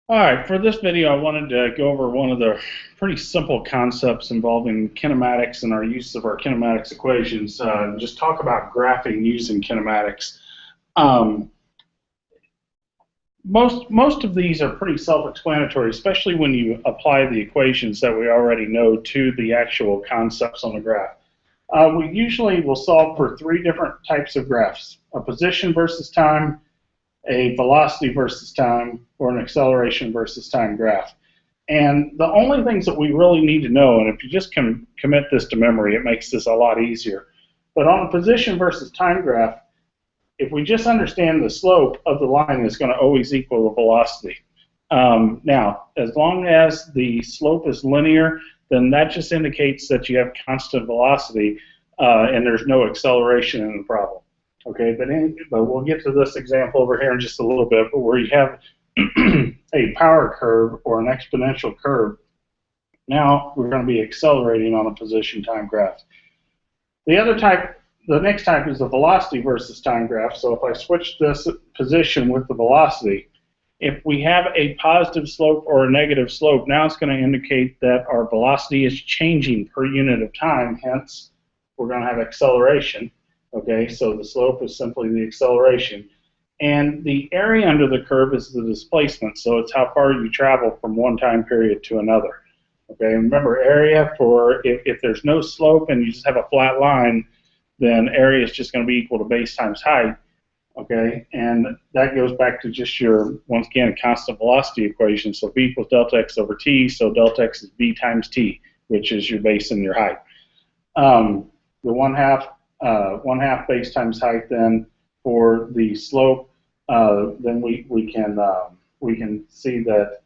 All right, for this video, I wanted to go over one of the pretty simple concepts involving kinematics and our use of our kinematics equations. Just talk about graphing using kinematics. Um, most of these are pretty self-explanatory, especially when you apply the equations that we already know to the actual concepts on the graph. We usually will solve for three different types of graphs: a position versus time, a velocity versus time, or an acceleration versus time graph. And the only things that we really need to know, and if you just can commit this to memory, it makes this a lot easier. But on a position versus time graph, if we just understand the slope of the line is going to always equal the velocity. Now, as long as the slope is linear, then that just indicates that you have constant velocity and there's no acceleration in the problem. Okay, but we'll get to this example over here in just a little bit, but where you have a power curve or an exponential curve, now we're going to be accelerating on a position time graph. The next type is the velocity versus time graph. So if I switch this position with the velocity, if we have a positive slope or a negative slope, now it's going to indicate that our velocity is changing per unit of time, hence we're going to have acceleration. Okay, so the slope is simply the acceleration. And the area under the curve is the displacement, so it's how far you travel from one time period to another. Okay, and remember, area for, if there's no slope and you just have a flat line, then area is just going to be equal to base times height. Okay, and that goes back to just your, once again, constant velocity equation. So v equals delta x over t, so delta x is v times t, which is your base and your height. The one half base times height then for the slope, then we can see that,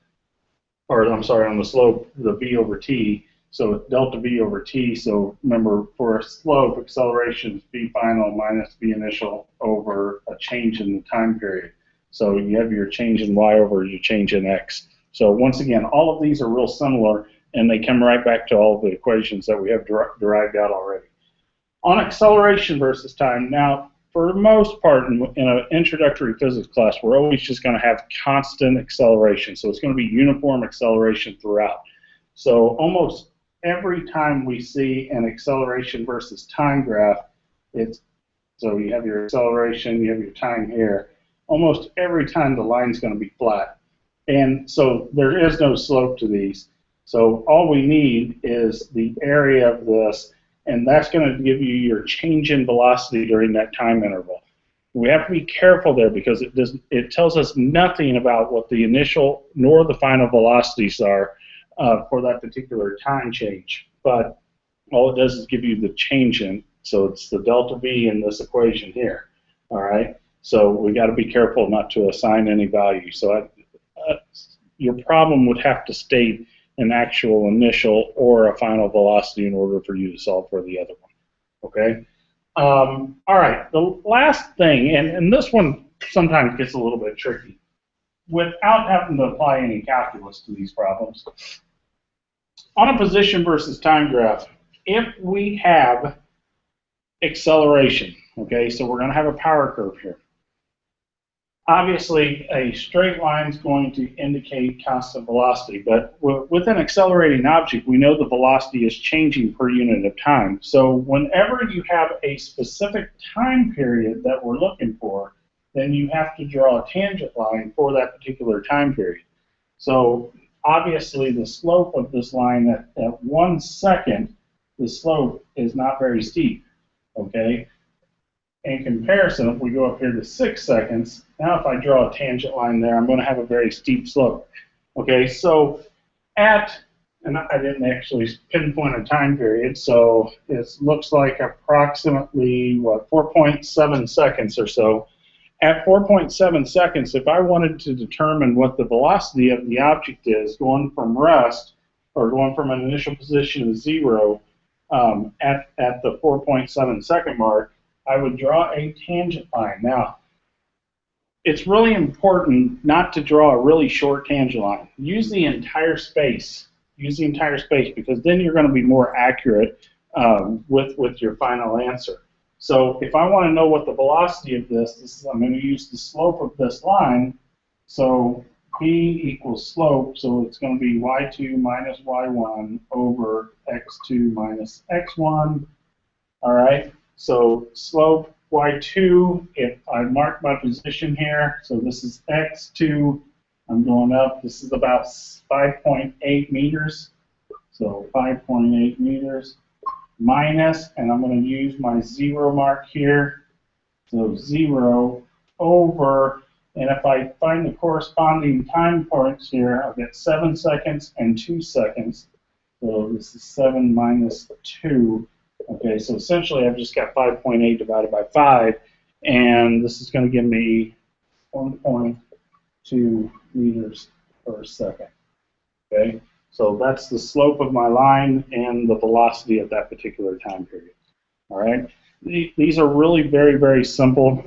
or I'm sorry, on the slope, the v over t, so delta v over t. So remember, for a slope, acceleration is v final minus v initial over a change in the time period. So you have your change in y over your change in x. So once again, all of these are real similar, and they come right back to all of the equations that we have derived out already. On acceleration versus time, now, for the most part, in an introductory physics class, we're always just going to have constant acceleration. So it's going to be uniform acceleration throughout. So almost every time we see an acceleration versus time graph, so you have your acceleration, you have your time here. Almost every time the line is going to be flat. And so there is no slope to these. So all we need is the area of this, and that's going to give you your change in velocity during that time interval. We have to be careful there because it tells us nothing about what the initial nor the final velocities are for that particular time change. But all it does is give you the change in. So it's the delta V in this equation here. All right. So we got to be careful not to assign any value. So your problem would have to state an actual initial or a final velocity in order for you to solve for the other one. Okay. All right. The last thing, and this one sometimes gets a little bit tricky, without having to apply any calculus to these problems. On a position versus time graph, if we have acceleration, okay, so we're going to have a power curve here. Obviously, a straight line is going to indicate constant velocity, but with an accelerating object, we know the velocity is changing per unit of time. So whenever you have a specific time period that we're looking for, then you have to draw a tangent line for that particular time period. So obviously, the slope of this line at 1 second, the slope is not very steep, okay? In comparison, if we go up here to 6 seconds, now if I draw a tangent line there, I'm going to have a very steep slope. Okay, so and I didn't actually pinpoint a time period, so it looks like approximately, what, 4.7 seconds or so. At 4.7 seconds, if I wanted to determine what the velocity of the object is going from rest, or going from an initial position of 0 at the 4.7 second mark, I would draw a tangent line. Now, it's really important not to draw a really short tangent line. Use the entire space. Use the entire space, because then you're going to be more accurate with your final answer. So if I want to know what the velocity of this is, I'm going to use the slope of this line. So v equals slope, so it's going to be y2 minus y1 over x2 minus x1. All right, so slope y2, if I mark my position here, so this is x2, I'm going up, this is about 5.8 meters, so 5.8 meters, minus, and I'm going to use my 0 mark here, so 0 over, and if I find the corresponding time points here, I'll get 7 seconds and 2 seconds, so this is 7 minus 2. Okay, so essentially I've just got 5.8 divided by 5, and this is going to give me 1.2 meters per second. Okay, so that's the slope of my line and the velocity at that particular time period. All right, these are really very, very simple.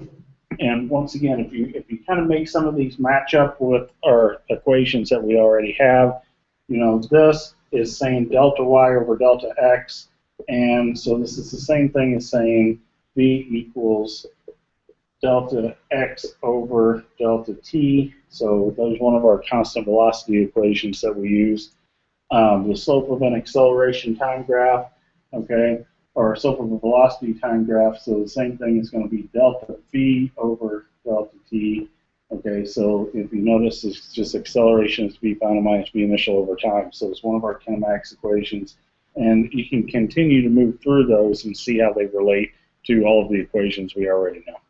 And once again, if you kind of make some of these match up with our equations that we already have, you know, this is saying delta y over delta x. And so this is the same thing as saying v equals delta x over delta t. So that is one of our constant velocity equations that we use. The slope of an acceleration time graph, okay, or slope of a velocity time graph. So the same thing is going to be delta v over delta t. Okay, so if you notice, it's just acceleration is v final minus v initial over time. So it's one of our kinematics equations. And you can continue to move through those and see how they relate to all of the equations we already know.